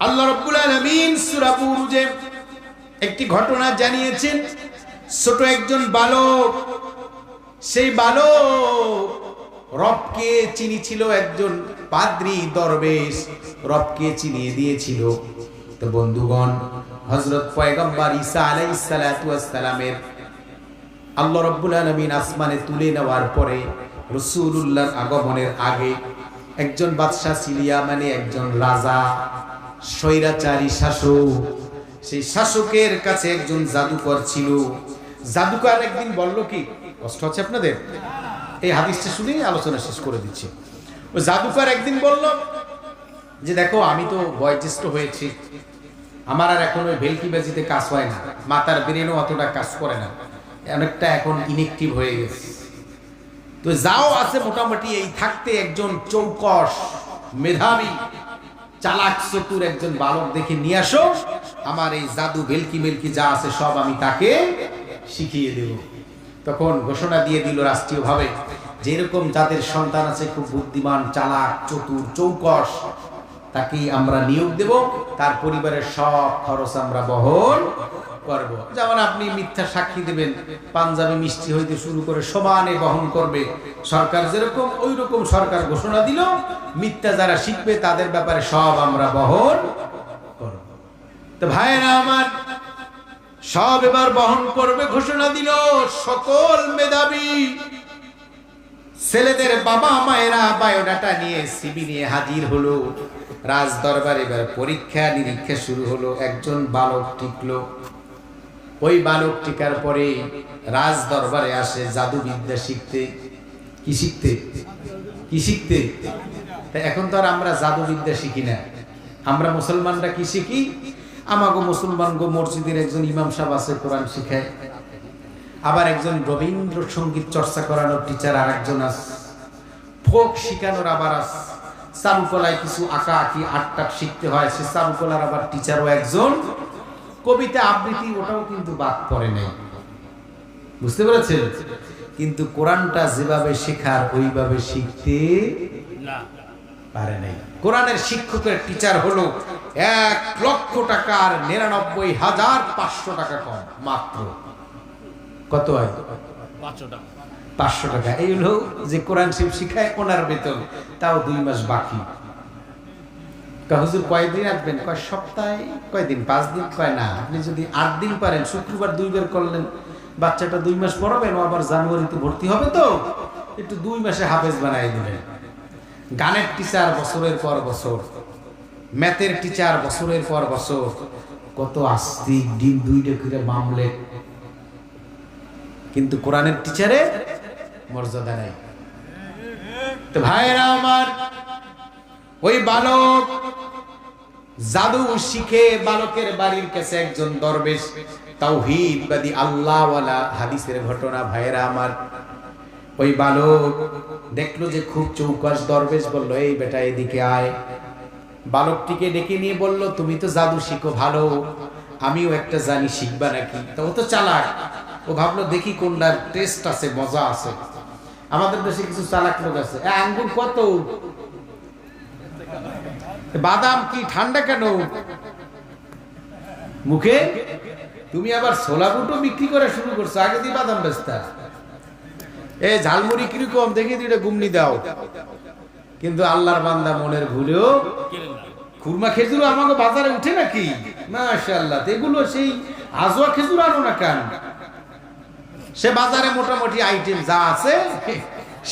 আল্লাহ রাব্বুল আলামিন সূরা বুরুজে একটি ঘটনা জানিয়েছেন। ছোট একজন বালক, সেই বালক রবকে চিনিছিল, একজন পাদ্রী দরবেশ রবকে চিনিয়ে দিয়েছিল। তো বন্ধুগণ, হযরত পয়গম্বর ঈসা আলাইহিস সালাতু ওয়াস সালামের আল্লাহ রাব্বুল আলামিন আসমানে তুলে নেওয়ার পরে রাসূলুল্লাহর আগমনের আগে একজন বাদশা সিলিয়া, মানে একজন রাজা, স্বৈরাচারী শাসক, সেই শাসকের কাছে একজন জাদুকর ছিল। জাদুকর একদিন বলল, কি কষ্ট হচ্ছে আপনাদের? এই হাদিসটা শুনেই আলোচনা শেষ করে দিচ্ছি। ওই জাদুকর একদিন বলল যে দেখো, আমি তো বয়োজ্যেষ্ঠ হয়েছি, আমার আর এখন ওই ভেলকিবাজিতে কাজ হয় না, মাথার ব্রেনও অতটা কাজ করে না, অনেকটা এখন ইনএক্টিভ হয়ে গেছে। তো যাও আছে মোটামুটি এই থাকতে একজন চৌকস, মেধাবী, চালাক, চতুর একজন বালক দেখে নিয়ে আসো, আমার এই জাদু ভেলকি যা আছে সব আমি তাকে শিখিয়ে দেব। তখন ঘোষণা দিয়ে দিল রাষ্ট্রীয়ভাবে, যেরকম যাদের সন্তান আছে খুব বুদ্ধিমান, চালাক, চতুর, চৌকস, তাকেই আমরা নিয়োগ দেব, তার পরিবারের সব খরচ আমরা বহন করব। যেমন আপনি মিথ্যা সাক্ষী দেবেন, পাঞ্জাবি মিষ্টি হইতে শুরু করে সমানে বহন করবে সরকার, যেরকম ওই রকম সরকার ঘোষণা দিল, মিথ্যা যারা শিখবে তাদের ব্যাপারে সব আমরা বহন করব। তো ভাইরা আমার, সব এবার বহন করবে ঘোষণা দিল। সকল মেধাবী ছেলেদের বাবা মায়েরা বায়োডাটা নিয়ে, সিবি নিয়ে হাজির হলো রাজ দরবারে। এবার পরীক্ষা নিরীক্ষা শুরু হলো। একজন বালক টিকলো। ওই বালক টিকার পরে রাজ দরবারে আসে জাদুবিদ্যা শিখতে। কি শিখতে? কি শিখতে? এখন তো আর আমরা জাদুবিদ্যা শিখি না। আমরা মুসলমানরা কি শিখি? আমাগো মুসলমান গো মসজিদের একজন ইমাম সাহেব আছে, কোরআন শিখায়। আবার একজন রবীন্দ্রসঙ্গীত চর্চা করানোর টিচার আর একজন আছে, ফোক শিখানোর আবার আছে, চারুকলায় কিছু আঁকা আঁকি আটটাক শিখতে হয়, সে চারুকলার আবার টিচারও একজন, কবিতা আবৃত্তি ওটাও কিন্তু বাদ পড়ে নেই। বুঝতে পেরেছেন? কিন্তু কোরআনটা যেভাবে শেখার ওইভাবে শিখতে পারে নাই। কোরআনের শিক্ষকের টিচার হলো 1,00,000 টাকার 99,500 টাকা কম মাত্র। কত হয়? 500 টাকা। এই হলো যে কোরআন শরীফ শিখায়, ওনার বেতন, তাও 2 মাস বাকি। হুজুর কয়দিন আসবেন? কয় সপ্তাহে। কয়দিন? 5 দিন। কয় না, আপনি যদি 8 দিন পারেন, শুক্রবার 2 বার করলেন, বাচ্চাটা 2 মাস পড়াবেন, ও আবার জানুয়ারিতে ভর্তি হবে, তো একটু 2 মাসে হাফেজ বানাই দিবেন। গানের টিচার বছরের পর বছর, ম্যাথের টিচার বছরের পর বছর, কত আস্তিক, ডিম 2টা করে মামলে, কিন্তু কোরআনের টিচারে মর্যাদা নাই। তো ভাইরা আমার, ওই বালক জাদু শিখে, বালকের বাড়ির কাছে একজন দরবেশ, তাওহীদবাদী, আল্লাহওয়ালা, হাদিসের ঘটনা। ভাইরা আমার, ওই বালক দেখলো যে খুব চৌকস দরবেশ, বলল, এই বেটা এদিকে আয়। বালকটিকে ডেকে নিয়ে বলল, তুমি তো জাদু শিখো ভালো, আমিও একটা জানি, শিখবা নাকি? তো ও তো চালাক, ও ভাবলো দেখি কোনটার টেস্ট আছে, মজা আছে। আমাদের দেশে কিছু চালাক লোক আছে, আঙ্গুর কত, বাদাম কি ঠান্ডা কেন মুখে? তুমি আবার ছোলা বুটো বিক্রি করা শুরু করছো, আগে দিয়ে বাদাম বেচতা। এই ঝালমুড়ি কিরকম দেখি, 2টা গুমনি দাও। কিন্তু আল্লাহর বান্দা মনের ভুলেও খুরমা খেজুর আমাকে বাজারে উঠে নাকি? মাশাআল্লাহ, এগুলো সেই আজওয়া খেজুর আনো না কেন? সে বাজারে মোটামুটি আইটেম যা আছে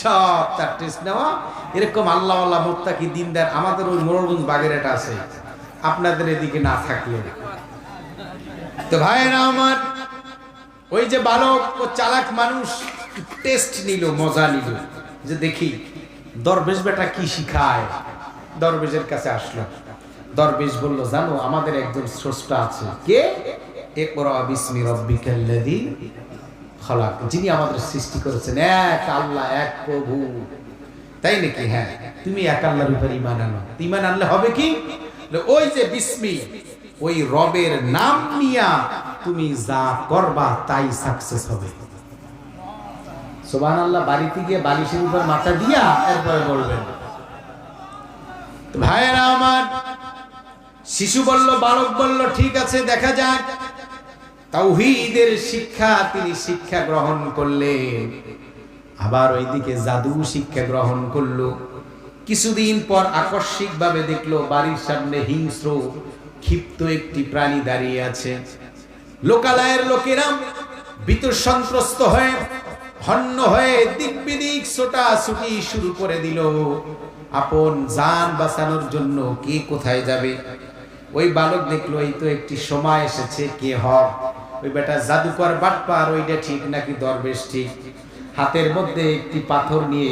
সব তার টেস্ট নেওয়া। এরকম আল্লাহ আল্লাহ মুত্তাকি দিনদার আমাদের ওই মোরলগঞ্জ বাগেরহাট আছে, আপনাদের এদিকে না থাকলে। তো ভাইরা আমার, ওই যে বালক, ও চালাক মানুষ, টেস্ট নিল, মজা নিল, যে দেখি দরবেশ বেটা কি শিখায়। দরবেশের কাছে আসলো। দরবেশ বলল, জানো আমাদের একজন স্রষ্টা আছে। কে? ইকরা বিসমি রাব্বিকাল্লাযী খালাক, যিনি আমাদের সৃষ্টি করেছেন, এক আল্লাহ, এক প্রভু। তাই নাকি? হ্যাঁ। তুমি এক আল্লাহর উপর ঈমান আনো। ঈমান আনলে হবে কি? ওই যে বিসমি, ওই রবের নাম নিয়া তুমি যা করবা তাই সাকসেস হবে। সুবহানাল্লাহ। বাড়িতে গিয়ে বালিশের উপর মাথা দিয়া এরপরে বলবেন। ভাইয়েরা আমার, শিশু বলল, বালক বলল, ঠিক আছে দেখা যাক। তাওহীদের শিক্ষা তিনি শিক্ষা গ্রহণ করলেন, আবার ওইদিকে জাদু শিক্ষা গ্রহণ করলো। কিছুদিন পর আকস্মিকভাবে দেখলো বাড়ির সামনে হিংস্র ক্ষিপ্ত একটি প্রাণী দাঁড়িয়ে আছে। লোকালয়ের লোকেরা ভীত সন্ত্রস্ত হয়ে হন্য হয়ে দিক বিদিক ছোটাছুটি শুরু করে দিল, আপন জান বাঁচানোর জন্য কে কোথায় যাবে। ওই বালক দেখলো এই তো একটি সময় এসেছে, কে হক ওই বেটা জাদুকর বাটপার, ওইটা ঠিক নাকি দরবেশ ঠিক। হাতের মধ্যে একটি পাথর নিয়ে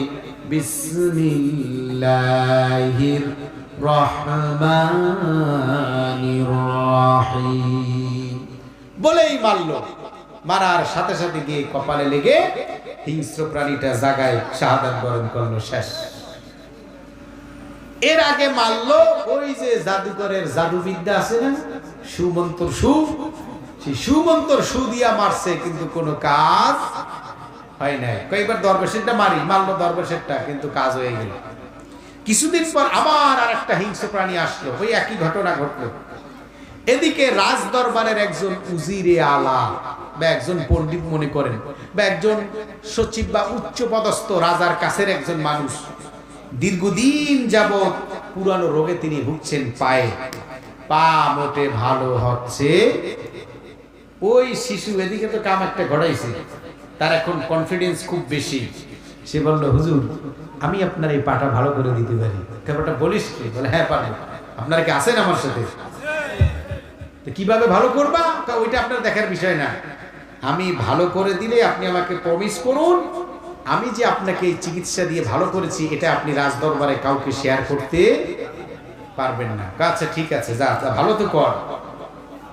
বিসমিল্লাহির রহমানির রহিম বলেই মারলো। মারার সাথে সাথে গিয়ে কপালে লেগে হিংস্র প্রাণীটা জাগায় শাহাদাত বরণ করলো, শেষ। এর আগে মারলো ওই যে জাদুকরের জাদুবিদ্যা আছে না, সুমন্তর সু, সেই সুমন্তর সু দিয়া মারছে, কিন্তু কোনো কাজ হয় নাই। কয়েকবার দরবেশেরটা মারলো দরবেশেরটা, কিন্তু কাজ হয়ে গেল। কিছুদিন পর আবার আর একটা হিংস্র প্রাণী আসলো, ওই একই ঘটনা ঘটলো। এদিকে রাজ দরবারের একজন উজিরে আলা বা একজন পণ্ডিত মনে করেন, বা একজন সচিব বা উচ্চ পদস্থ রাজার কাছের একজন মানুষ, দীর্ঘদিন যাবৎ পুরানো রোগে তিনি ভুগছেন, পায়ে পা মোটে ভালো হচ্ছে। ওই শিশু এদিকে তো কাম একটা ঘটাইছে, তার এখন কনফিডেন্স খুব বেশি। সে বলল, হুজুর আমি আপনার এই পাটা ভালো করে দিতে পারি। ব্যাপারটা বলিস কি? বলে, হ্যাঁ পারবো। আপনারা কি আছেন আমার সাথে? কিভাবে ভালো করবা ওইটা আপনার দেখার বিষয় না, আমি ভালো করে দিলে আপনি আমাকে প্রমিস করুন, আমি যে আপনাকে এই চিকিৎসা দিয়ে ভালো করেছি এটা আপনি রাজ দরবারে কাউকে শেয়ার করতে পারবেন না। আচ্ছা ঠিক আছে, যা ভালো তো কর।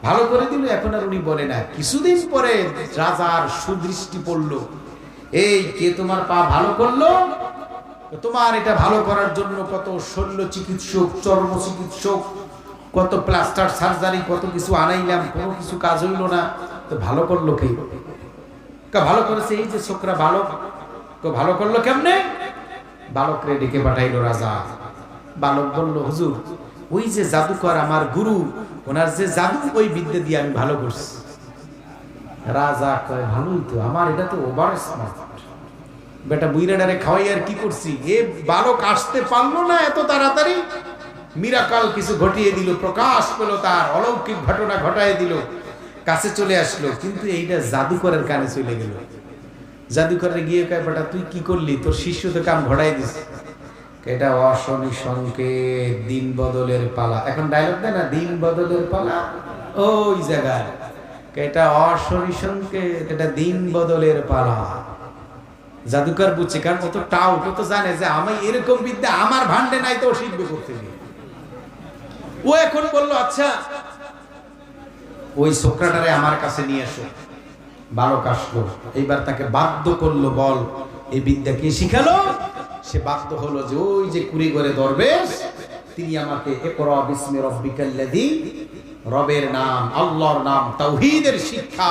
ভালো করে দিল। এখন আর উনি বলে না। কিছুদিন পরে রাজার সুদৃষ্টি পড়লো, এই কে তোমার পা ভালো করলো? তোমার এটা ভালো করার জন্য কত শল্য চিকিৎসক, চর্ম চিকিৎসক, কত প্লাস্টার সার্জারি, কত কিছু আনাইলাম, কোনো কিছু কাজ হইল না। তো ভালো করলো কে? ভালো করেছে এই যে ছোকরা বালক। তো ভালো করলো কেমনে? বালকরে ডেকে পাঠাইলো রাজা। বালক বলল, হুজুর ওই যে জাদুকর আমার গুরু, ওনার যে জাদু, ওই বিদ্যা দিয়ে আমি ভালো করছি। রাজা কয়, ভালোই তো, আমার এটা তো ওভার স্মার্ট। বেটা বুইরাডারে খাওয়াই আর কি করছি? এ বালক আসতে পারলো না এত তাড়াতাড়ি, মিরাকাল কিছু ঘটিয়ে দিল, প্রকাশ পেল, তার অলৌকিক ঘটনা ঘটায় দিল, কাছে চলে আসলো। কিন্তু এইটা জাদুকরের কানে চলে গেল। জাদুকরের গিয়ে কয়, বেটা তুই কি করলি? তোর শিষ্য তো কাম ঘটাই দিস। এটা অশনি সংকেত, দিন বদলের পালা। এখন ডায়লগ দেয় না, দিন বদলের পালা, ওই জায়গায়। এটা অশনি সংকেত, এটা দিন বদলের পালা। জাদুকর বুঝছে, কারণ ও তো টাউট, ও তো জানে যে আমি এরকম বিদ্যা আমার ভান্ডে নাই, তো শিখবে করতে গিয়ে। ও এখন বললো, আচ্ছা ওই ছোকরাটারে আমার কাছে নিয়ে এসো। বালক আসলো, এইবার তাকে বাধ্য করলো, বল এই বিদ্যা কে শিখালো? সে বাধ্য হলো যে ওই যে কুড়িগড়ে দরবেশ, তিনি আমাকে ইকরা বিসমি রাব্বিকাল্লাযী, রবের নাম, আল্লাহর নাম, তাওহীদের শিক্ষা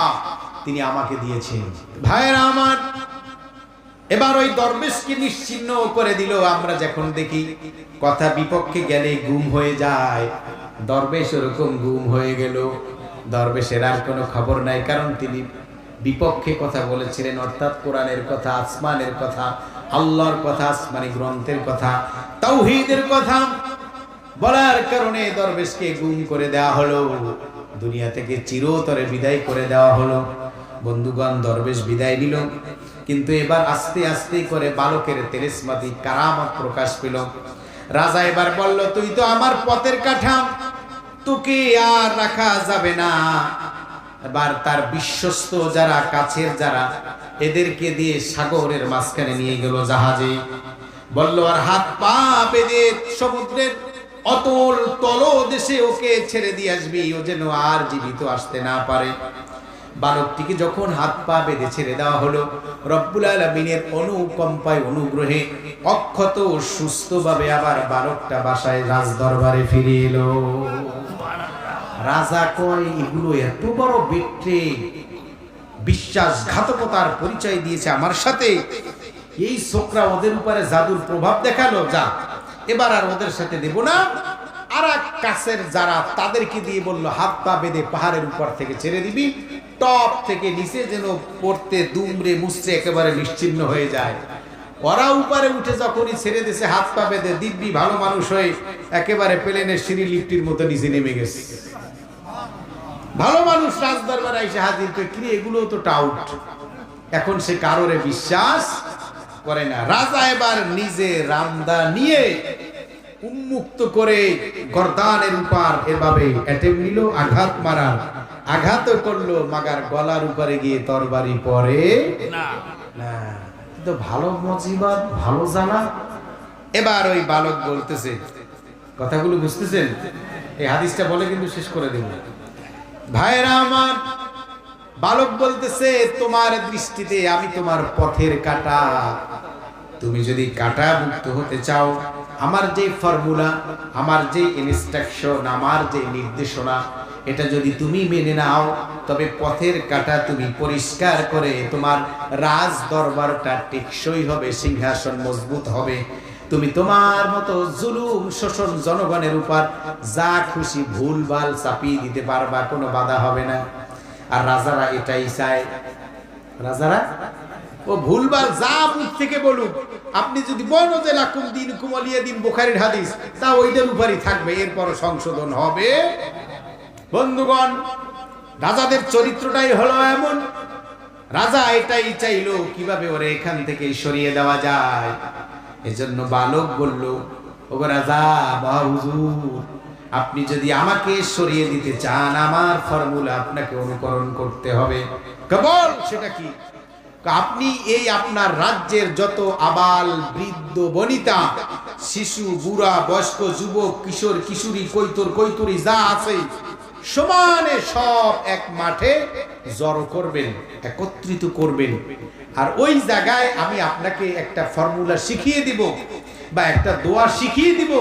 তিনি আমাকে দিয়েছেন। ভাইরা আমার, এবার ওই দরবেশকে নিশ্চিহ্ন করে দিল। আমরা যখন দেখি কথা বিপক্ষে গেলে গুম হয়ে যায়, দরবেশ ওরকম গুম হয়ে গেল। দরবেশের আর কোনো খবর নাই, কারণ তিনি বিপক্ষে কথা বলেছিলেন, অর্থাৎ কোরআনের কথা, আসমানের কথা, আল্লাহর কথা, আসমানি গ্রন্থের কথা, তাওহীদের কথা বলার কারণে দরবেশকে গুম করে দেওয়া হলো, দুনিয়া থেকে চিরতরে বিদায় করে দেওয়া হলো। বন্ধুগণ, দরবেশ বিদায় নিল, কিন্তু এবার আস্তে আস্তে করে বালকের তেরেসমাতি কারামত প্রকাশ পেল। রাজা এবার বলল, তুই তো আমার পথের কাঠা, তোকে আর রাখা যাবে না। এবার তার বিশ্বস্ত যারা, কাছের যারা, এদেরকে দিয়ে সাগরের মাঝখানে নিয়ে গেল জাহাজে। বলল, আর হাত পা বেঁধে সমুদ্রের অতল তলদেশে ওকে ছেড়ে দিয়ে আসবি, ও যেন আর জীবিত আসতে না পারে। বালকটিকে যখন হাত পা বেঁধে ছেড়ে দেওয়া হলো, রব্বুল আলামিনের অনুকম্পায়, অনুগ্রহে অক্ষত সুস্থভাবে আবার বালকটা বাসায় রাজ দরবারে ফিরে এলো। রাজা কয়, এগুলো এত বড় বিট্রে, বিশ্বাসঘাতকতার পরিচয় দিয়েছে আমার সাথে। এই ছোকরা ওদের উপরে জাদুর প্রভাব দেখালো, যা এবার আর ওদের সাথে দেব না। আর এক কাছের যারা তাদেরকে দিয়ে বলল হাত পা বেঁধে পাহাড়ের উপর থেকে ছেড়ে দিবি, টপ থেকে নিচে যেন পড়তে দুমড়ে মুচড়ে একেবারে নিশ্চিহ্ন হয়ে যায়। ওরা উপরে উঠে যখনই ছেড়ে দিয়েছে হাত পা বেঁধে, দিব্যি ভালো মানুষ হয়ে একেবারে প্লেনের সিঁড়ি লিফটির মতো নিচে নেমে গেছে। ভালো মানুষ রাজদরবারে এসে হাজির করে, কি এগুলো তো টাউট। এখন সে কারোরে বিশ্বাস করে না। রাজা এবার নিজে রামদা নিয়ে উন্মুক্ত করে গর্দানের উপর এভাবে অ্যাটেম্প নিল আঘাত মারার, আঘাত করলো, মাগার গলার উপরে গিয়ে তরবারি পড়ে না। না, তো ভালো মুসিবত, ভালো জানা। এবার ওই বালক বলতেছে, কথাগুলো বুঝতেছেন? এই হাদিসটা বলে কিন্তু শেষ করে দেব। ভাইরা আমার, বালক বলতেছে, তোমার দৃষ্টিতে আমি তোমার পথের কাঁটা। তুমি যদি কাঁটা মুক্ত হতে চাও, আমার যে ফর্মুলা, আমার যে ইনস্ট্রাকশন, আমার যে নির্দেশনা, এটা যদি তুমি মেনে নাও, তবে পথের কাঁটা তুমি পরিষ্কার করে তোমার রাজ দরবারটা টেকসই হবে, সিংহাসন মজবুত হবে। তুমি তোমার মতো জুলুম শোষণ জনগণের উপর যা খুশি ভুলভাল চাপিয়ে দিতে পারবা, কোনো বাধা হবে না। আর রাজারা এটাই চায়। রাজারা ও ভুলভাল যা মুখ থেকে বলুক, আপনি যদি বলো যে লাকুম দীনুকুম ওয়ালিয়া দিন, বুখারীর হাদিস, তা ওইটার উপরই থাকবে, এরপর সংশোধন হবে। বন্ধুগণ, রাজাদের চরিত্রটাই হলো এমন। রাজা এটাই চাইলো কিভাবে ওরে এখান থেকে সরিয়ে দেওয়া যায়। এজন্য বালক বলল, ওগো রাজা বা হুজুর, আপনি যদি আমাকে সরিয়ে দিতে চান, আমার ফর্মুলা আপনাকে অনুকরণ করতে হবে। কেবল সেটা কি? আপনি এই আপনার রাজ্যের যত আবাল বৃদ্ধ বনিতা, শিশু বুড়া বয়স্ক যুবক কিশোর কিশোরী কৈতর কৈতুরী যা আছে, সমানে সব এক মাঠে জড়ো করবেন, একত্রিত করবেন। আর ওই জায়গায় আমি আপনাকে একটা ফর্মুলা শিখিয়ে দিব বা একটা দোয়া শিখিয়ে দিব।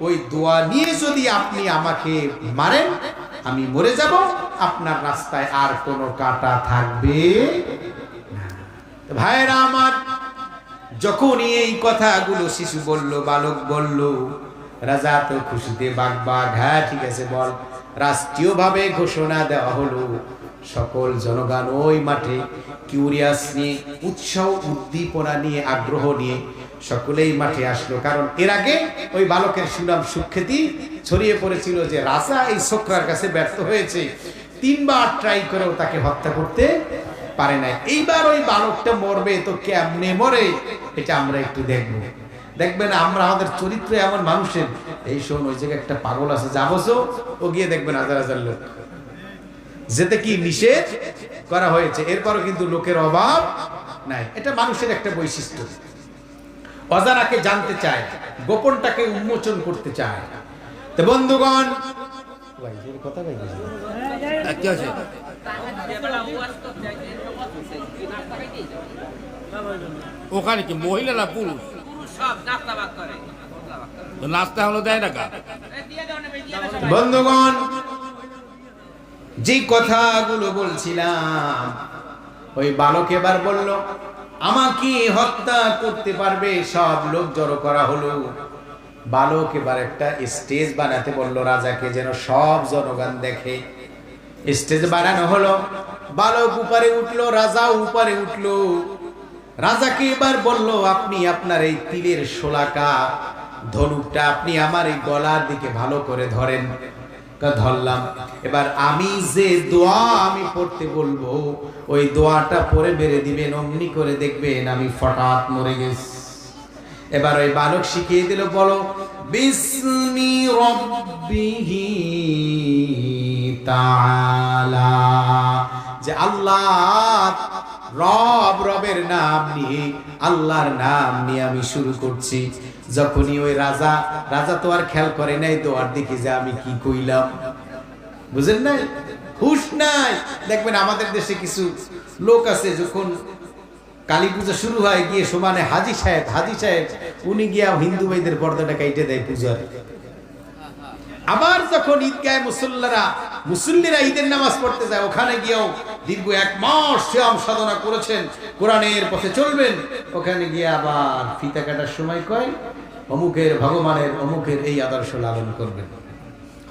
ওই দোয়া নিয়ে যদি আপনি আমাকে মারেন, আমি মরে যাব, আপনার রাস্তায় আর কোনো কাঁটা থাকবে না। ভাইরা আমার, যখনই এই কথাগুলো শিশু বলল, বালক বলল, রাজা তো খুশিতে বাগবাগ, হ্যাঁ ঠিক আছে বল। রাষ্ট্রীয়ভাবে ঘোষণা দেওয়া হলো, সকল জনগণ ওই মাঠে কিউরিয়াস নিয়ে, উৎসাহ উদ্দীপনা নিয়ে, আগ্রহ নিয়ে সকলেই মাঠে আসলো। কারণ এর আগে ওই বালকের সুনাম সুখ্যাতি ছড়িয়ে পড়েছিল যে রাজা এই ছোকরার কাছে ব্যর্থ হয়েছে, 3 বার ট্রাই করেও তাকে হত্যা করতে পারে নাই। এইবার ওই বালকটা মরবে, তো কেমনে মরে এটা আমরা একটু দেখবো। দেখবেন আমরা আমাদের চরিত্র এমন মানুষের, এই শোন ওই জায়গায় একটা পাগল আছে, যাবো, ও গিয়ে দেখবেন হাজার হাজার লোক, যেতে কি নিষেধ করা হয়েছে, এরপরও কিন্তু লোকের অভাব নাই। এটা মানুষের একটা বৈশিষ্ট্য। অজানাকে জানতে চায়, গোপনটাকে উন্মোচন করতে চায়। তো বন্ধুগণ, কথা ওখানে কি মহিলা না পুরুষ? নাস্তা হলো দেয় টাকা। বন্ধুগণ, যে কথাগুলো বলছিলাম, ওই বালক এবার বলল, আমাকে হত্যা করতে পারবে। সব লোক জড়ো করা হলো। বালক এবার একটা স্টেজ বানাতে বলল রাজাকে, যেন সব জনগণ দেখে। স্টেজ বানানো হলো, বালক উপরে উঠলো, রাজা উপরে উঠলো। রাজাকে এবার বলল, আপনি আপনার এই তীরের শোলাকা ধনুকটা আপনি আমার এই গলার দিকে ভালো করে ধরেন। ধরলাম। এবার আমি যে দোয়া আমি পড়তে বলবো, ওই দোয়াটা পড়ে মেরে দিবেন, অমনি করে দেখবেন আমি ফটাৎ মরে গেছি। এবার ওই বালক শিখিয়ে দিল, বলো বিসমি রব্বিহি তাআলা, যে আল্লাহ রবের নাম নিয়ে, আল্লাহর নাম নিয়ে আমি শুরু করছি। যখনই ওই রাজা তো আর খেয়াল করে নাই দোয়ার দিকে যে আমি কি কইলাম, বুঝেন নাই, হুশ নাই। দেখবেন আমাদের দেশে কিছু লোক আছে, যখন কালী পূজা শুরু হয়, গিয়ে সমানে হাজি সাহেব উনি গিয়া হিন্দু ভাইদের পর্দাটা কাইটে দেয় পূজার। আবার যখন ঈদগাহে মুসল্লিরা ঈদের নামাজ পড়তে যায়, ওখানে গিয়েও দীর্ঘ 1 মাস সিয়াম সাধনা করেছেন, কোরআনের পথে চলবেন, ওখানে গিয়ে আবার ফিতা কাটার সময় কয় অমুকের ভগবানের অমুকের এই আদর্শ লালন করবেন।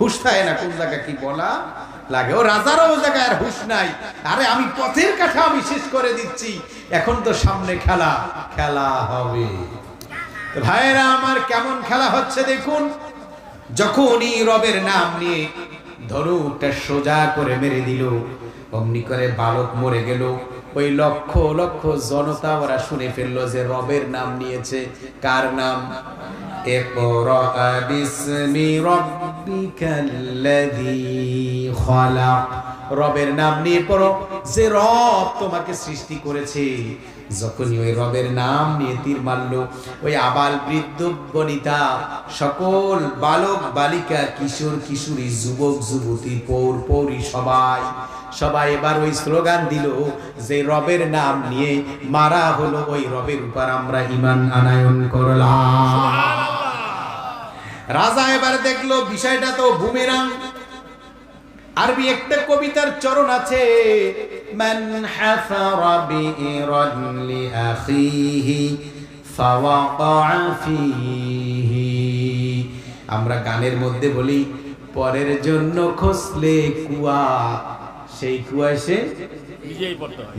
হুশ থাকে না কোন জায়গায় কি বলা লাগে। ও রাজারও ও জায়গায় আর হুশ নাই। আরে আমি পথের কাঠা আমি শেষ করে দিচ্ছি, এখন তো সামনে খেলা, খেলা হবে। ভাইরা আমার, কেমন খেলা হচ্ছে দেখুন। যখনই রবের নাম নিয়ে ধনুকটা সোজা করে মেরে দিল, অমনি করে বালক মরে গেল। ওই লক্ষ লক্ষ জনতা ওরা শুনে ফেললো যে রবের নাম নিয়েছে। কার নাম? ইকরা বিসমি রাব্বিকাল্লাযী খালাক। রবের নাম নিয়ে পড়ো, যে রব তোমাকে সৃষ্টি করেছে। যখনই ওই রবের নাম নিয়ে তীর মারলো, ওই আবাল বৃদ্ধ বনিতা, সকল বালক বালিকা, কিশোর কিশোরী, যুবক যুবতী, পৌর পৌরী, সবাই এবার ওই স্লোগান দিল যে রবের নাম নিয়ে মারা হলো, ওই রবের উপর আমরা ঈমান আনায়ন করলাম। রাজা এবার দেখলো বিষয়টা তো বুমেরাং। আরবি একটা কবিতার চরণ আছে, মান হাফারা বিইরান লিআখিহি ফাওয়াকা ফিহি। আমরা গানের মধ্যে বলি, পরের জন্য খসলে কুয়া, সেই কুয়ায় সে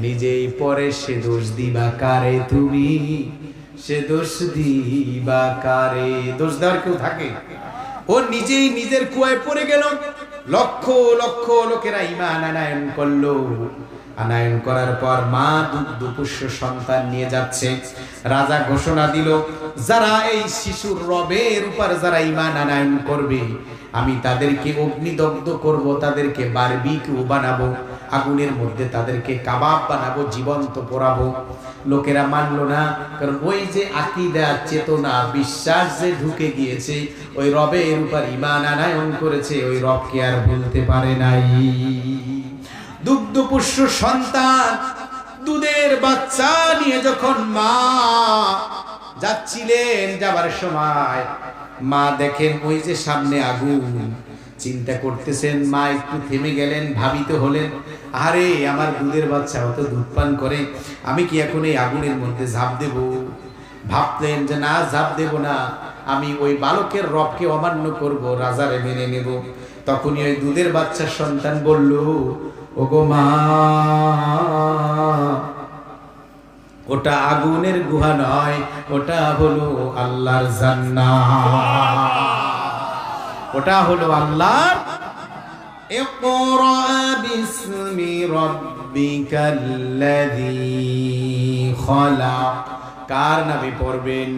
নিজেই পরে, সে দোষ দিবা কারে তুমি, সে দোষ দিবা কারে। দোষ দেওয়ার কেউ থাকে? ও নিজেই নিজের কুয়ায় পড়ে গেল। লক্ষ লক্ষ লোকেরা ঈমান আনায়ন করলো। আনায়ন করার পর মা দুধপুষ্য সন্তান নিয়ে যাচ্ছে। রাজা ঘোষণা দিল, যারা এই শিশুর রবের উপর যারা ঈমান আনায়ন করবে, আমি তাদেরকে অগ্নিদগ্ধ করব, তাদেরকে বারবিকিউ বানাবো, আগুনের মধ্যে তাদেরকে কাবাব বানাবো, জীবন্ত পোড়াবো। লোকেরা মানলো না, কারণ ওই যে আকীদা, চেতনা, বিশ্বাস যে ঢুকে গিয়েছে, ওই রবের উপর ঈমান আনায়ন করেছে, ওই রবকে আর ভুলতে পারে নাই। দুগ্ধপুষ্য সন্তান, দুধের বাচ্চা নিয়ে যখন মা যাচ্ছিলেন, যাবার সময় মা দেখেন ওই যে সামনে আগুন। চিন্তা করতেছেন, মা একটু থেমে গেলেন, ভাবিত হলেন, আরে আমার দুধের বাচ্চা অত দুধ পান করে, আমি কি এখন এই আগুনের মধ্যে ঝাঁপ দেব? ভাবলেন যে না, ঝাঁপ দেব না, আমি ওই বালকের রবকে অমান্য করব, রাজারে মেনে নেব। তখনই ওই দুধের বাচ্চার সন্তান বলল, ওগো মা, ওটা আগুনের গুহা নয়, ওটা হলো আল্লাহর জান্নাত, ওটা হলো আল্লাহর। ইকরা বিসমি রাব্বিকাল্লাযী খালাক। কার নামে পড়বেন?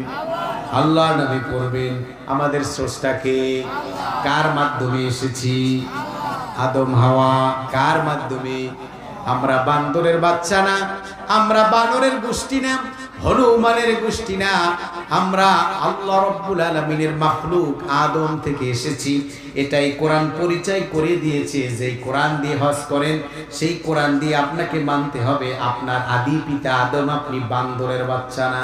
আল্লাহর নামে পড়বেন। আমাদের স্রষ্টাকে। কার মাধ্যমে এসেছি? আদম হাওয়া। কার মাধ্যমে? আমরা বান্দরের বাচ্চা না, আমরা বানরের গোষ্ঠী না, হনুমানের গোষ্ঠী না, আমরা আল্লাহ রাব্বুল আলামিনের মাখলুক, আদম থেকে এসেছি। এটাই কোরআন পরিচয় করে দিয়েছে। যেই কোরআন দিয়ে হজ করেন, সেই কোরআন দিয়ে আপনাকে মানতে হবে আপনার আদি পিতা আদম, আপনি বান্দরের বাচ্চা না।